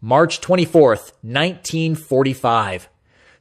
March 24th, 1945.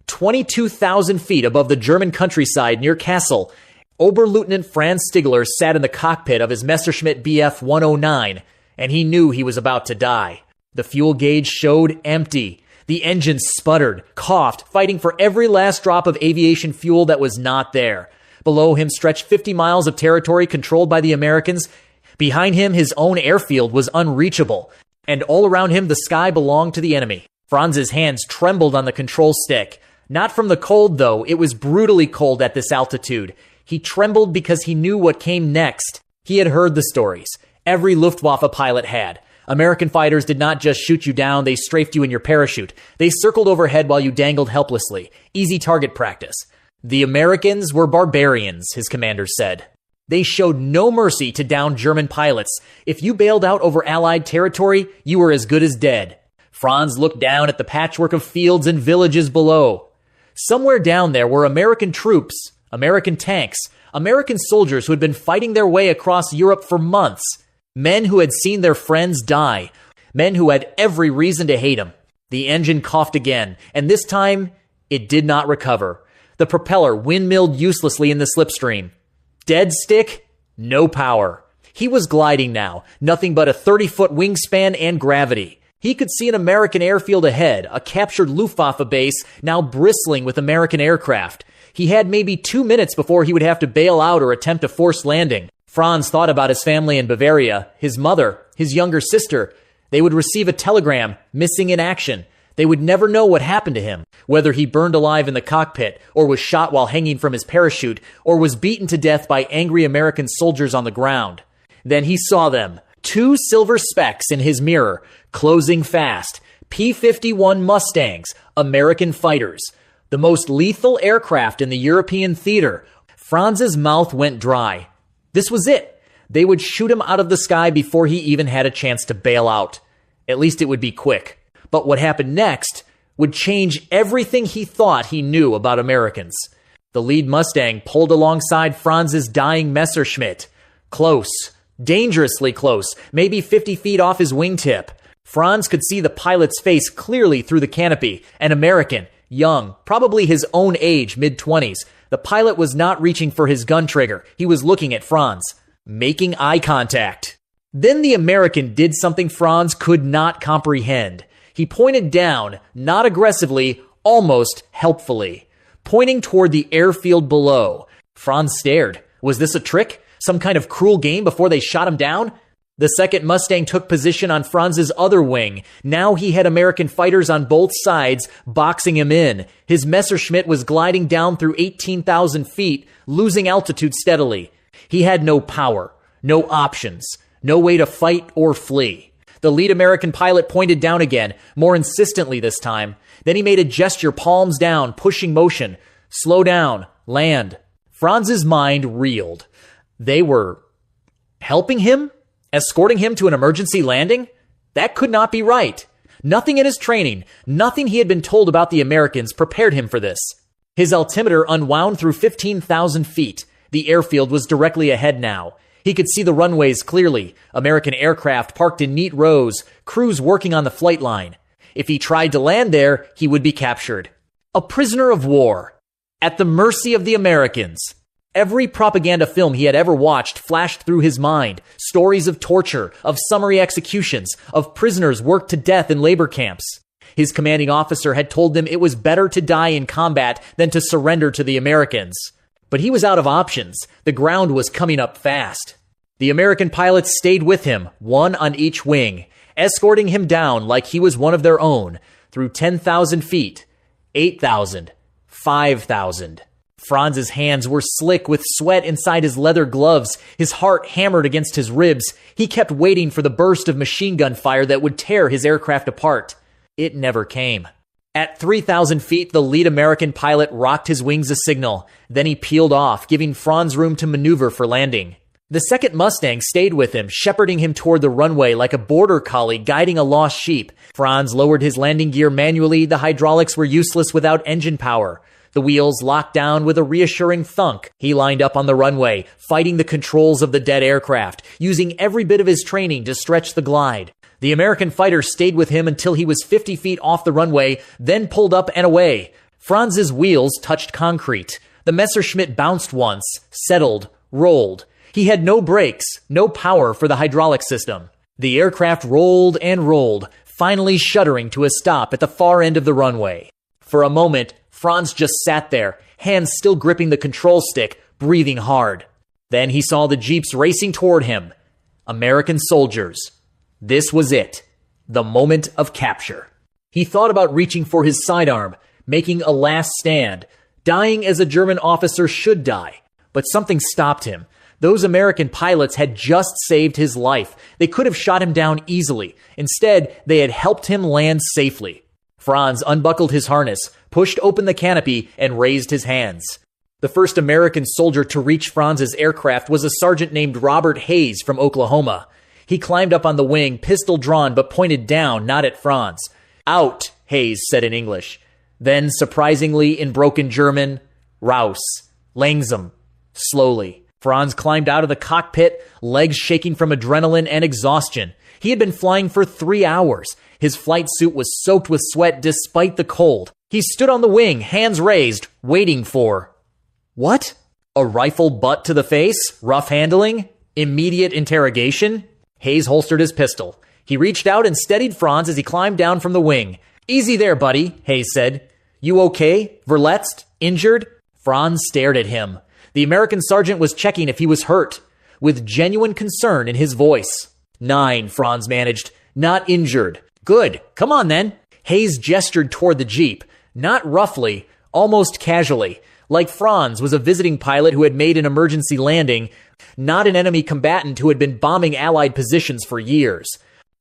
22,000 feet above the German countryside near Kassel, Oberleutnant Franz Stigler sat in the cockpit of his Messerschmitt Bf 109, and he knew he was about to die. The fuel gauge showed empty. The engine sputtered, coughed, fighting for every last drop of aviation fuel that was not there. Below him stretched 50 miles of territory controlled by the Americans. Behind him, his own airfield was unreachable, and all around him the sky belonged to the enemy. Franz's hands trembled on the control stick. Not from the cold, though. It was brutally cold at this altitude. He trembled because he knew what came next. He had heard the stories. Every Luftwaffe pilot had. American fighters did not just shoot you down, they strafed you in your parachute. They circled overhead while you dangled helplessly. Easy target practice. The Americans were barbarians, his commander said. They showed no mercy to downed German pilots. If you bailed out over Allied territory, you were as good as dead. Franz looked down at the patchwork of fields and villages below. Somewhere down there were American troops, American tanks, American soldiers who had been fighting their way across Europe for months. Men who had seen their friends die. Men who had every reason to hate him. The engine coughed again, and this time, it did not recover. The propeller windmilled uselessly in the slipstream. Dead stick? No power. He was gliding now, nothing but a 30-foot wingspan and gravity. He could see an American airfield ahead, a captured Luftwaffe base now bristling with American aircraft. He had maybe 2 minutes before he would have to bail out or attempt a forced landing. Franz thought about his family in Bavaria, his mother, his younger sister. They would receive a telegram, missing in action. They would never know what happened to him, whether he burned alive in the cockpit, or was shot while hanging from his parachute, or was beaten to death by angry American soldiers on the ground. Then he saw them, 2 silver specks in his mirror, closing fast. P-51 Mustangs, American fighters. The most lethal aircraft in the European theater. Franz's mouth went dry. This was it. They would shoot him out of the sky before he even had a chance to bail out. At least it would be quick. But what happened next would change everything he thought he knew about Americans. The lead Mustang pulled alongside Franz's dying Messerschmitt. Close. Dangerously close. Maybe 50 feet off his wingtip. Franz could see the pilot's face clearly through the canopy. An American. Young. Probably his own age, mid-20s. The pilot was not reaching for his gun trigger. He was looking at Franz. Making eye contact. Then the American did something Franz could not comprehend. He pointed down, not aggressively, almost helpfully, pointing toward the airfield below. Franz stared. Was this a trick? Some kind of cruel game before they shot him down? The second Mustang took position on Franz's other wing. Now he had American fighters on both sides, boxing him in. His Messerschmitt was gliding down through 18,000 feet, losing altitude steadily. He had no power, no options, no way to fight or flee. The lead American pilot pointed down again, more insistently this time. Then he made a gesture, palms down, pushing motion. Slow down, land. Franz's mind reeled. They were helping him? Escorting him to an emergency landing? That could not be right. Nothing in his training, nothing he had been told about the Americans prepared him for this. His altimeter unwound through 15,000 feet. The airfield was directly ahead now. He could see the runways clearly, American aircraft parked in neat rows, crews working on the flight line. If he tried to land there, he would be captured. A prisoner of war, at the mercy of the Americans. Every propaganda film he had ever watched flashed through his mind. Stories of torture, of summary executions, of prisoners worked to death in labor camps. His commanding officer had told them it was better to die in combat than to surrender to the Americans. But he was out of options. The ground was coming up fast. The American pilots stayed with him, one on each wing, escorting him down like he was one of their own, through 10,000 feet, 8,000, 5,000. Franz's hands were slick with sweat inside his leather gloves. His heart hammered against his ribs. He kept waiting for the burst of machine gun fire that would tear his aircraft apart. It never came. At 3,000 feet, the lead American pilot rocked his wings a signal. Then he peeled off, giving Franz room to maneuver for landing. The second Mustang stayed with him, shepherding him toward the runway like a border collie guiding a lost sheep. Franz lowered his landing gear manually. The hydraulics were useless without engine power. The wheels locked down with a reassuring thunk. He lined up on the runway, fighting the controls of the dead aircraft, using every bit of his training to stretch the glide. The American fighter stayed with him until he was 50 feet off the runway, then pulled up and away. Franz's wheels touched concrete. The Messerschmitt bounced once, settled, rolled. He had no brakes, no power for the hydraulic system. The aircraft rolled and rolled, finally shuddering to a stop at the far end of the runway. For a moment, Franz just sat there, hands still gripping the control stick, breathing hard. Then he saw the jeeps racing toward him. American soldiers. This was it. The moment of capture. He thought about reaching for his sidearm, making a last stand, dying as a German officer should die. But something stopped him. Those American pilots had just saved his life. They could have shot him down easily. Instead, they had helped him land safely. Franz unbuckled his harness, pushed open the canopy, and raised his hands. The first American soldier to reach Franz's aircraft was a sergeant named Robert Hayes from Oklahoma. He climbed up on the wing, pistol drawn but pointed down, not at Franz. "Out," Hayes said in English. Then, surprisingly in broken German, "Raus, langsam," slowly. Franz climbed out of the cockpit, legs shaking from adrenaline and exhaustion. He had been flying for 3 hours. His flight suit was soaked with sweat despite the cold. He stood on the wing, hands raised, waiting for... What? A rifle butt to the face? Rough handling? Immediate interrogation? Hayes holstered his pistol. He reached out and steadied Franz as he climbed down from the wing. "Easy there, buddy," Hayes said. "You okay? Verletzt? Injured?" Franz stared at him. The American sergeant was checking if he was hurt, with genuine concern in his voice. "9, Franz managed. Not injured." "Good. Come on, then." Hayes gestured toward the jeep, not roughly, almost casually, like Franz was a visiting pilot who had made an emergency landing, not an enemy combatant who had been bombing Allied positions for years.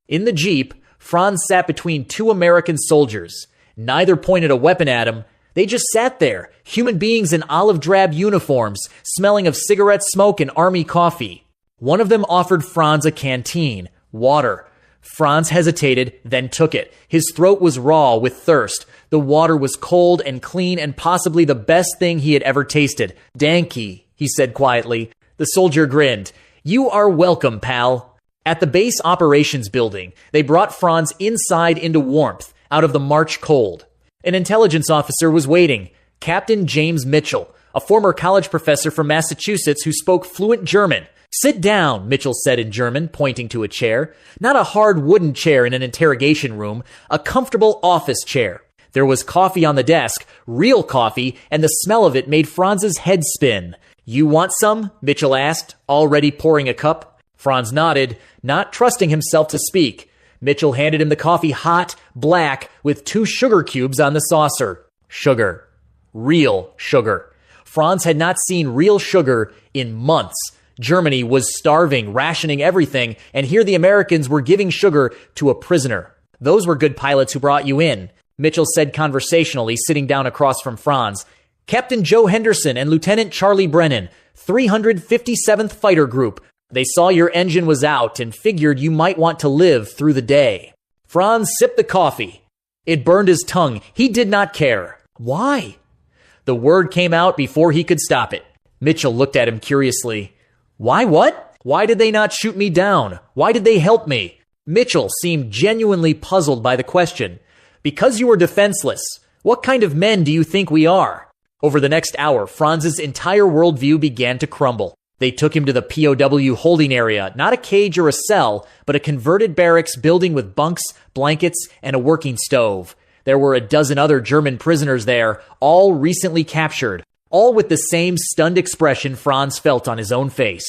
In the jeep, Franz sat between 2 American soldiers. Neither pointed a weapon at him. They just sat there, human beings in olive drab uniforms, smelling of cigarette smoke and army coffee. One of them offered Franz a canteen, water. Franz hesitated, then took it. His throat was raw with thirst. The water was cold and clean and possibly the best thing he had ever tasted. "Danke," he said quietly. The soldier grinned. "You are welcome, pal." At the base operations building, they brought Franz inside into warmth, out of the March cold. An intelligence officer was waiting, Captain James Mitchell, a former college professor from Massachusetts who spoke fluent German. "Sit down," Mitchell said in German, pointing to a chair. Not a hard wooden chair in an interrogation room, a comfortable office chair. There was coffee on the desk, real coffee, and the smell of it made Franz's head spin. "You want some?" Mitchell asked, already pouring a cup. Franz nodded, not trusting himself to speak. Mitchell handed him the coffee hot, black, with 2 sugar cubes on the saucer. Sugar. Real sugar. Franz had not seen real sugar in months. Germany was starving, rationing everything, and here the Americans were giving sugar to a prisoner. "Those were good pilots who brought you in," Mitchell said conversationally, sitting down across from Franz. "Captain Joe Henderson and Lieutenant Charlie Brennan, 357th Fighter Group. They saw your engine was out and figured you might want to live through the day." Franz sipped the coffee. It burned his tongue. He did not care. Why? The word came out before he could stop it. Mitchell looked at him curiously. "Why what? Why did they not shoot me down? Why did they help me?" Mitchell seemed genuinely puzzled by the question. "Because you were defenseless. What kind of men do you think we are?" Over the next hour, Franz's entire worldview began to crumble. They took him to the POW holding area, not a cage or a cell, but a converted barracks building with bunks, blankets, and a working stove. There were a dozen other German prisoners there, all recently captured, all with the same stunned expression Franz felt on his own face.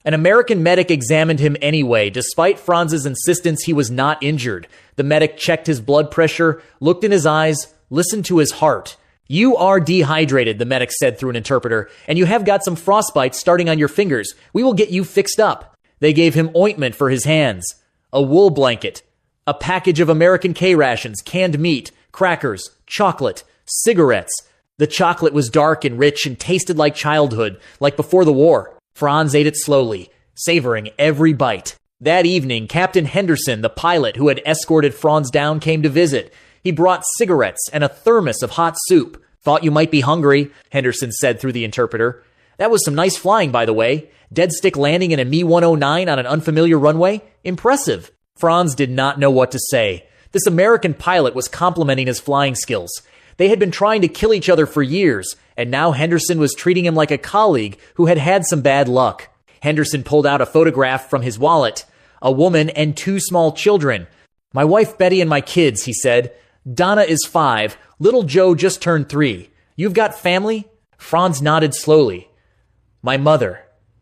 An American medic examined him anyway, despite Franz's insistence he was not injured. The medic checked his blood pressure, looked in his eyes, listened to his heart. "You are dehydrated," the medic said through an interpreter, "and you have got some frostbite starting on your fingers. We will get you fixed up." They gave him ointment for his hands, a wool blanket, a package of American K rations, canned meat, crackers, chocolate, cigarettes. The chocolate was dark and rich and tasted like childhood, like before the war. Franz ate it slowly, savoring every bite. That evening, Captain Henderson, the pilot who had escorted Franz down, came to visit. He brought cigarettes and a thermos of hot soup. "Thought you might be hungry," Henderson said through the interpreter. "That was some nice flying, by the way. Dead stick landing in a Me-109 on an unfamiliar runway. Impressive." Franz did not know what to say. This American pilot was complimenting his flying skills. They had been trying to kill each other for years, and now Henderson was treating him like a colleague who had had some bad luck. Henderson pulled out a photograph from his wallet. A woman and 2 small children. "My wife Betty and my kids," he said. "Donna is 5. Little Joe just turned 3. You've got family?" Franz nodded slowly. "My mother.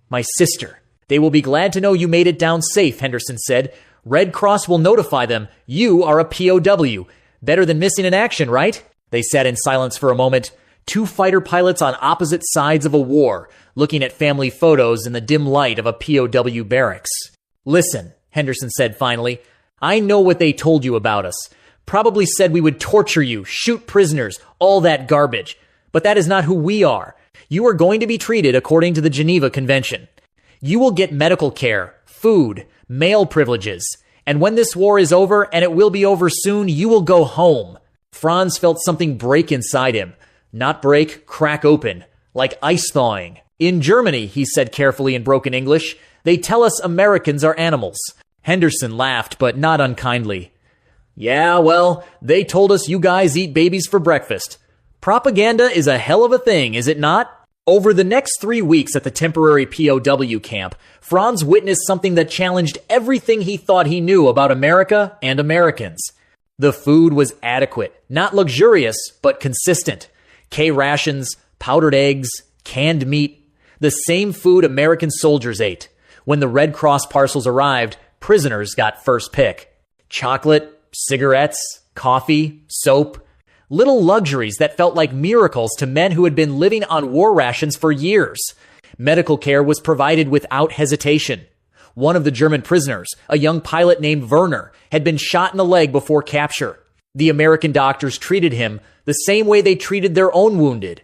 My sister. They will be glad to know you made it down safe," Henderson said. "Red Cross will notify them. You are a POW. Better than missing in action, right?" They sat in silence for a moment. 2 fighter pilots on opposite sides of a war, looking at family photos in the dim light of a POW barracks. "Listen," Henderson said finally, "I know what they told you about us. Probably said we would torture you, shoot prisoners, all that garbage. But that is not who we are. You are going to be treated according to the Geneva Convention. You will get medical care, food, mail privileges. And when this war is over, and it will be over soon, you will go home." Franz felt something break inside him. Not break, crack open, like ice thawing. "In Germany," he said carefully in broken English, "they tell us Americans are animals." Henderson laughed, but not unkindly. "Yeah, well, they told us you guys eat babies for breakfast. Propaganda is a hell of a thing, is it not?" Over the next 3 weeks at the temporary POW camp, Franz witnessed something that challenged everything he thought he knew about America and Americans. The food was adequate, not luxurious, but consistent. K-rations, powdered eggs, canned meat, the same food American soldiers ate. When the Red Cross parcels arrived, prisoners got first pick. Chocolate, cigarettes, coffee, soap, little luxuries that felt like miracles to men who had been living on war rations for years. Medical care was provided without hesitation. One of the German prisoners, a young pilot named Werner, had been shot in the leg before capture. The American doctors treated him the same way they treated their own wounded.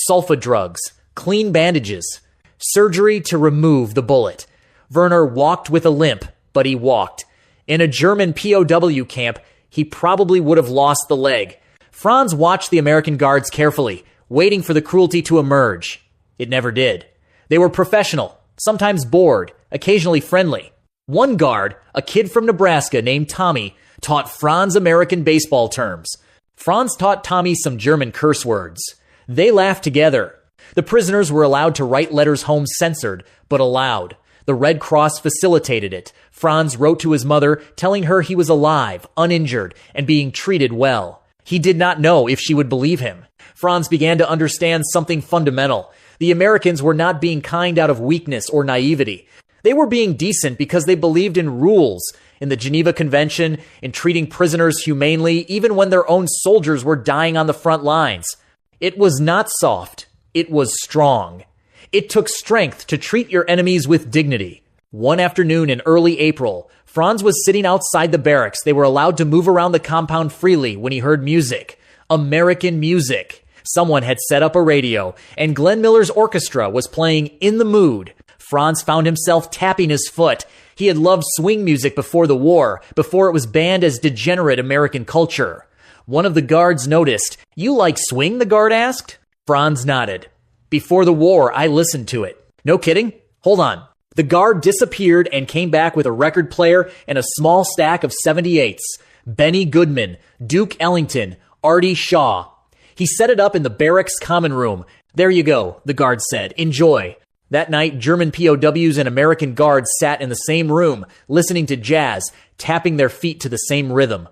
Sulfa drugs, clean bandages, surgery to remove the bullet. Werner walked with a limp, but he walked. In a German POW camp, he probably would have lost the leg. Franz watched the American guards carefully, waiting for the cruelty to emerge. It never did. They were professional, sometimes bored, occasionally friendly. One guard, a kid from Nebraska named Tommy, taught Franz American baseball terms. Franz taught Tommy some German curse words. They laughed together. The prisoners were allowed to write letters home censored, but allowed. The Red Cross facilitated it. Franz wrote to his mother, telling her he was alive, uninjured, and being treated well. He did not know if she would believe him. Franz began to understand something fundamental. The Americans were not being kind out of weakness or naivety. They were being decent because they believed in rules, in the Geneva Convention, in treating prisoners humanely, even when their own soldiers were dying on the front lines. It was not soft. It was strong. It took strength to treat your enemies with dignity. One afternoon in early April, Franz was sitting outside the barracks. They were allowed to move around the compound freely when he heard music. American music. Someone had set up a radio, and Glenn Miller's orchestra was playing In the Mood. Franz found himself tapping his foot. He had loved swing music before the war, before it was banned as degenerate American culture. One of the guards noticed. "You like swing?" the guard asked. Franz nodded. "Before the war, I listened to it." "No kidding? Hold on." The guard disappeared and came back with a record player and a small stack of 78s. Benny Goodman, Duke Ellington, Artie Shaw. He set it up in the barracks common room. "There you go," the guard said. "Enjoy." That night, German POWs and American guards sat in the same room, listening to jazz, tapping their feet to the same rhythm.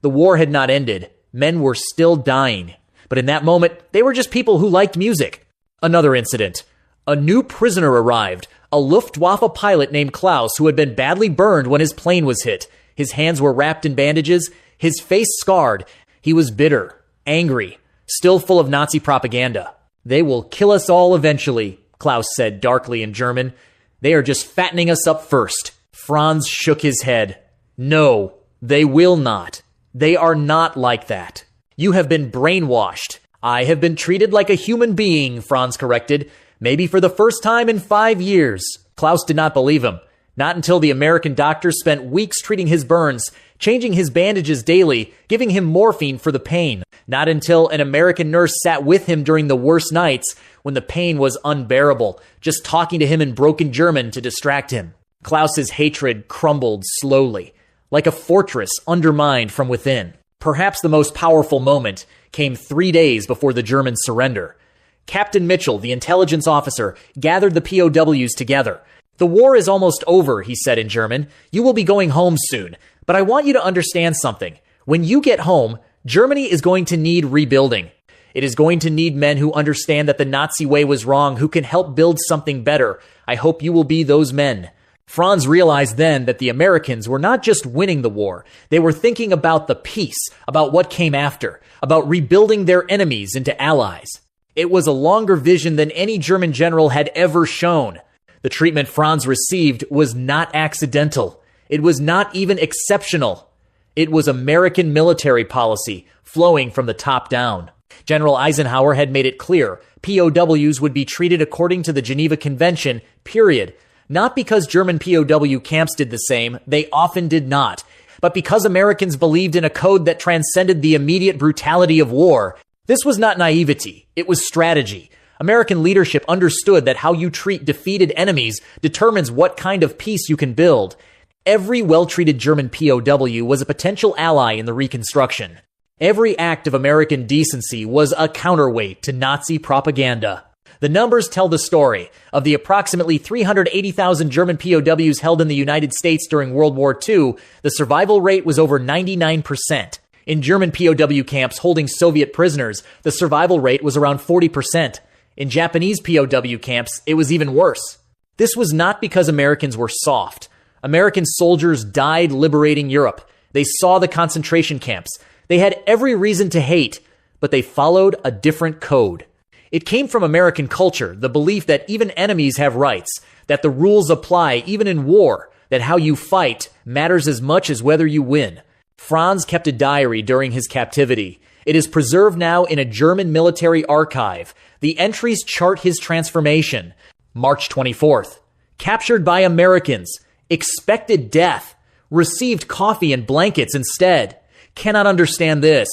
The war had not ended. Men were still dying. But in that moment, they were just people who liked music. Another incident. A new prisoner arrived, a Luftwaffe pilot named Klaus who had been badly burned when his plane was hit. His hands were wrapped in bandages, his face scarred. He was bitter, angry, still full of Nazi propaganda. "They will kill us all eventually," Klaus said darkly in German. "They are just fattening us up first." Franz shook his head. "No, they will not. They are not like that. You have been brainwashed." "I have been treated like a human being," Franz corrected. "Maybe for the first time in 5 years." Klaus did not believe him. Not until the American doctors spent weeks treating his burns, changing his bandages daily, giving him morphine for the pain. Not until an American nurse sat with him during the worst nights when the pain was unbearable, just talking to him in broken German to distract him. Klaus's hatred crumbled slowly, like a fortress undermined from within. Perhaps the most powerful moment came 3 days before the German surrender. Captain Mitchell, the intelligence officer, gathered the POWs together. "The war is almost over," he said in German. "You will be going home soon. But I want you to understand something. When you get home, Germany is going to need rebuilding. It is going to need men who understand that the Nazi way was wrong, who can help build something better. I hope you will be those men." Franz realized then that the Americans were not just winning the war. They were thinking about the peace, about what came after, about rebuilding their enemies into allies. It was a longer vision than any German general had ever shown. The treatment Franz received was not accidental. It was not even exceptional. It was American military policy, flowing from the top down. General Eisenhower had made it clear POWs would be treated according to the Geneva Convention, period. Not because German POW camps did the same, they often did not, but because Americans believed in a code that transcended the immediate brutality of war. This was not naivety, it was strategy. American leadership understood that how you treat defeated enemies determines what kind of peace you can build. Every well-treated German POW was a potential ally in the Reconstruction. Every act of American decency was a counterweight to Nazi propaganda. The numbers tell the story. Of the approximately 380,000 German POWs held in the United States during World War II, the survival rate was over 99%. In German POW camps holding Soviet prisoners, the survival rate was around 40%. In Japanese POW camps, it was even worse. This was not because Americans were soft. American soldiers died liberating Europe. They saw the concentration camps. They had every reason to hate, but they followed a different code. It came from American culture, the belief that even enemies have rights, that the rules apply even in war, that how you fight matters as much as whether you win. Franz kept a diary during his captivity. It is preserved now in a German military archive. The entries chart his transformation. March 24th. Captured by Americans. Expected death. Received coffee and blankets instead. Cannot understand this.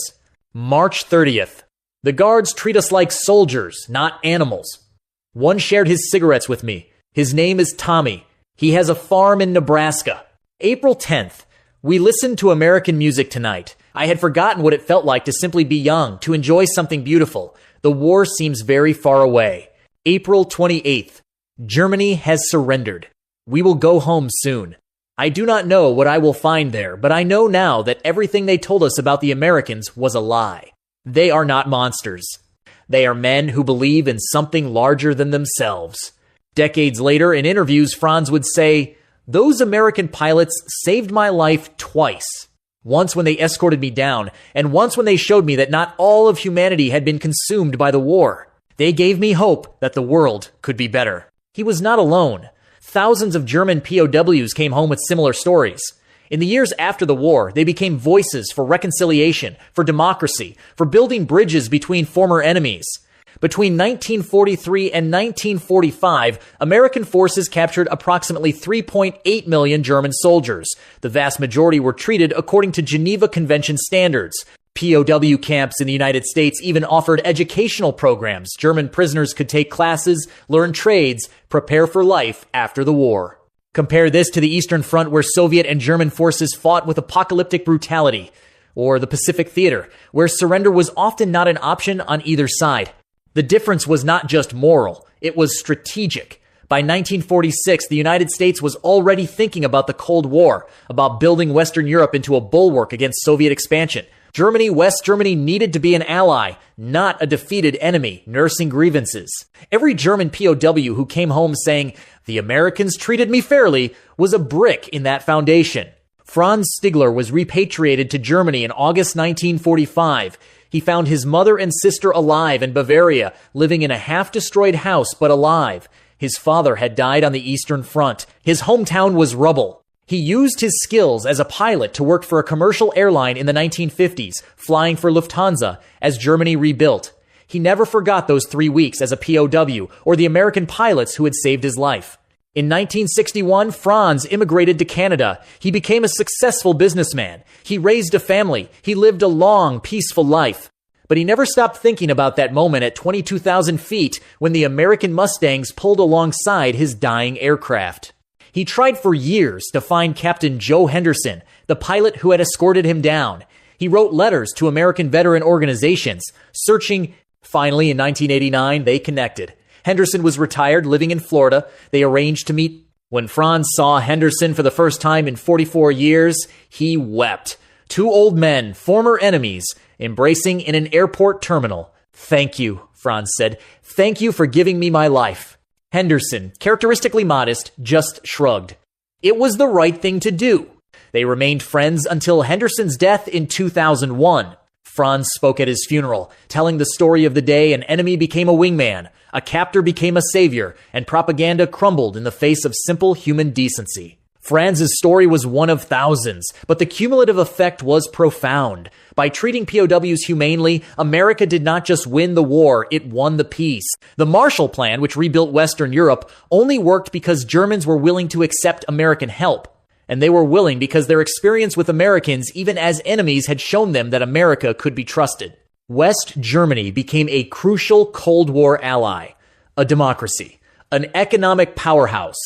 March 30th. The guards treat us like soldiers, not animals. One shared his cigarettes with me. His name is Tommy. He has a farm in Nebraska. April 10th. We listened to American music tonight. I had forgotten what it felt like to simply be young, to enjoy something beautiful. The war seems very far away. April 28th. Germany has surrendered. We will go home soon. I do not know what I will find there, but I know now that everything they told us about the Americans was a lie. They are not monsters. They are men who believe in something larger than themselves. Decades later, in interviews, Franz would say, "Those American pilots saved my life twice. Once when they escorted me down, and once when they showed me that not all of humanity had been consumed by the war. They gave me hope that the world could be better." He was not alone. Thousands of German POWs came home with similar stories. In the years after the war, they became voices for reconciliation, for democracy, for building bridges between former enemies. Between 1943 and 1945, American forces captured approximately 3.8 million German soldiers. The vast majority were treated according to Geneva Convention standards. POW camps in the United States even offered educational programs. German prisoners could take classes, learn trades, prepare for life after the war. Compare this to the Eastern Front, where Soviet and German forces fought with apocalyptic brutality, or the Pacific Theater, where surrender was often not an option on either side. The difference was not just moral, it was strategic. By 1946, the United States was already thinking about the Cold War, about building Western Europe into a bulwark against Soviet expansion. West Germany needed to be an ally, not a defeated enemy, nursing grievances. Every German POW who came home saying, "The Americans treated me fairly," was a brick in that foundation. Franz Stigler was repatriated to Germany in August 1945. He found his mother and sister alive in Bavaria, living in a half-destroyed house but alive. His father had died on the Eastern Front. His hometown was rubble. He used his skills as a pilot to work for a commercial airline in the 1950s, flying for Lufthansa, as Germany rebuilt. He never forgot those 3 weeks as a POW, or the American pilots who had saved his life. In 1961, Franz immigrated to Canada. He became a successful businessman. He raised a family. He lived a long, peaceful life. But he never stopped thinking about that moment at 22,000 feet when the American Mustangs pulled alongside his dying aircraft. He tried for years to find Captain Joe Henderson, the pilot who had escorted him down. He wrote letters to American veteran organizations, searching. Finally, in 1989, they connected. Henderson was retired, living in Florida. They arranged to meet. When Franz saw Henderson for the first time in 44 years, he wept. Two old men, former enemies, embracing in an airport terminal. "Thank you," Franz said. "Thank you for giving me my life." Henderson, characteristically modest, just shrugged. It was the right thing to do. They remained friends until Henderson's death in 2001. Franz spoke at his funeral, telling the story of the day an enemy became a wingman, a captor became a savior, and propaganda crumbled in the face of simple human decency. Franz's story was one of thousands, but the cumulative effect was profound. By treating POWs humanely, America did not just win the war, it won the peace. The Marshall Plan, which rebuilt Western Europe, only worked because Germans were willing to accept American help. And they were willing because their experience with Americans, even as enemies, had shown them that America could be trusted. West Germany became a crucial Cold War ally, a democracy, an economic powerhouse,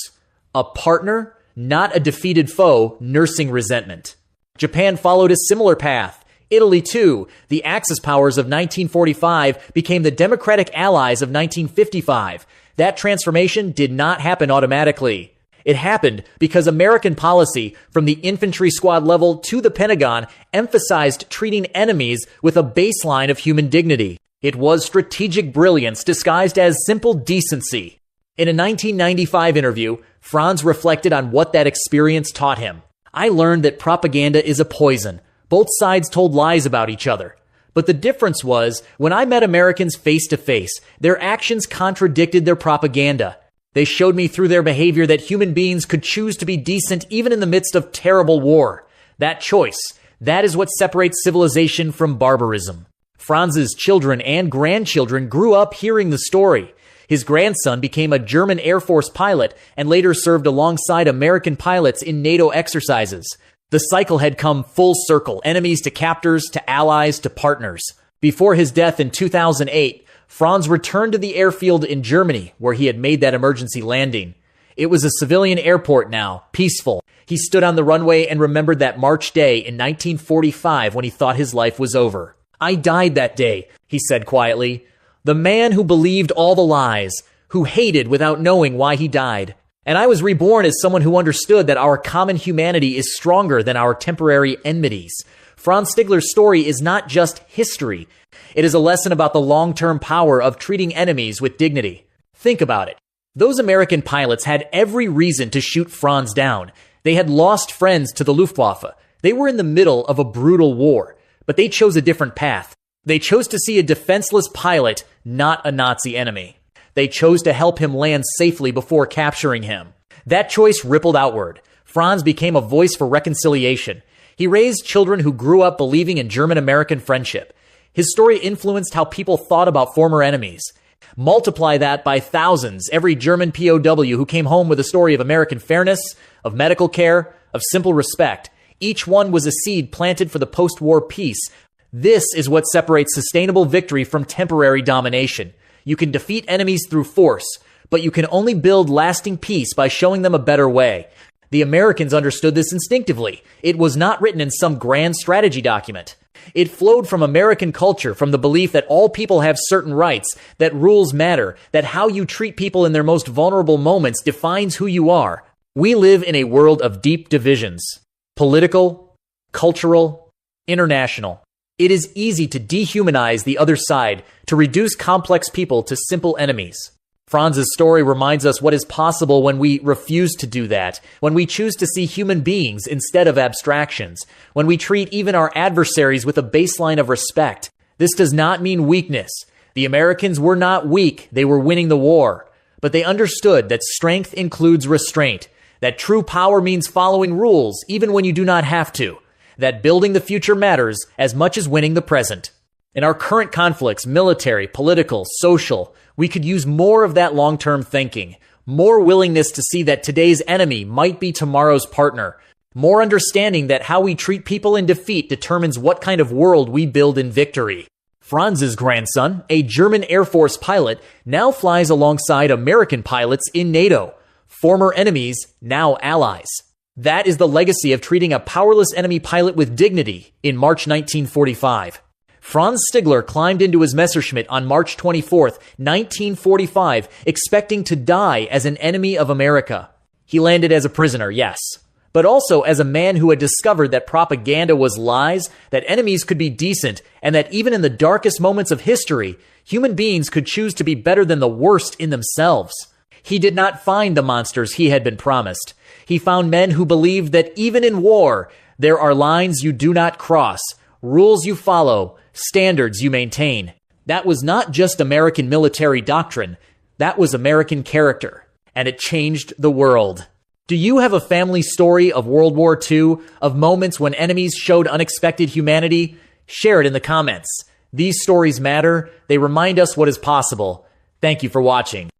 a partner, not a defeated foe nursing resentment. Japan followed a similar path. Italy, too. The Axis powers of 1945 became the democratic allies of 1955. That transformation did not happen automatically. It happened because American policy, from the infantry squad level to the Pentagon, emphasized treating enemies with a baseline of human dignity. It was strategic brilliance disguised as simple decency. In a 1995 interview, Franz reflected on what that experience taught him. "I learned that propaganda is a poison. Both sides told lies about each other. But the difference was, when I met Americans face to face, their actions contradicted their propaganda. They showed me through their behavior that human beings could choose to be decent even in the midst of terrible war. That choice, that is what separates civilization from barbarism." Franz's children and grandchildren grew up hearing the story. His grandson became a German Air Force pilot and later served alongside American pilots in NATO exercises. The cycle had come full circle, enemies to captors, to allies, to partners. Before his death in 2008, Franz returned to the airfield in Germany, where he had made that emergency landing. It was a civilian airport now, peaceful. He stood on the runway and remembered that March day in 1945 when he thought his life was over. "I died that day," he said quietly. "The man who believed all the lies, who hated without knowing why he died. And I was reborn as someone who understood that our common humanity is stronger than our temporary enmities." Franz Stigler's story is not just history. It is a lesson about the long-term power of treating enemies with dignity. Think about it. Those American pilots had every reason to shoot Franz down. They had lost friends to the Luftwaffe. They were in the middle of a brutal war, but they chose a different path. They chose to see a defenseless pilot, not a Nazi enemy. They chose to help him land safely before capturing him. That choice rippled outward. Franz became a voice for reconciliation. He raised children who grew up believing in German-American friendship. His story influenced how people thought about former enemies. Multiply that by thousands, every German POW who came home with a story of American fairness, of medical care, of simple respect. Each one was a seed planted for the post-war peace. This is what separates sustainable victory from temporary domination. You can defeat enemies through force, but you can only build lasting peace by showing them a better way. The Americans understood this instinctively. It was not written in some grand strategy document. It flowed from American culture, from the belief that all people have certain rights, that rules matter, that how you treat people in their most vulnerable moments defines who you are. We live in a world of deep divisions. Political, cultural, international. It is easy to dehumanize the other side, to reduce complex people to simple enemies. Franz's story reminds us what is possible when we refuse to do that, when we choose to see human beings instead of abstractions, when we treat even our adversaries with a baseline of respect. This does not mean weakness. The Americans were not weak, they were winning the war. But they understood that strength includes restraint, that true power means following rules even when you do not have to, that building the future matters as much as winning the present. In our current conflicts, military, political, social, we could use more of that long-term thinking, more willingness to see that today's enemy might be tomorrow's partner, more understanding that how we treat people in defeat determines what kind of world we build in victory. Franz's grandson, a German Air Force pilot, now flies alongside American pilots in NATO, former enemies, now allies. That is the legacy of treating a powerless enemy pilot with dignity in March 1945. Franz Stigler climbed into his Messerschmitt on March 24, 1945, expecting to die as an enemy of America. He landed as a prisoner, yes, but also as a man who had discovered that propaganda was lies, that enemies could be decent, and that even in the darkest moments of history, human beings could choose to be better than the worst in themselves. He did not find the monsters he had been promised. He found men who believed that even in war, there are lines you do not cross, rules you follow, standards you maintain. That was not just American military doctrine. That was American character. And it changed the world. Do you have a family story of World War II, of moments when enemies showed unexpected humanity? Share it in the comments. These stories matter. They remind us what is possible. Thank you for watching.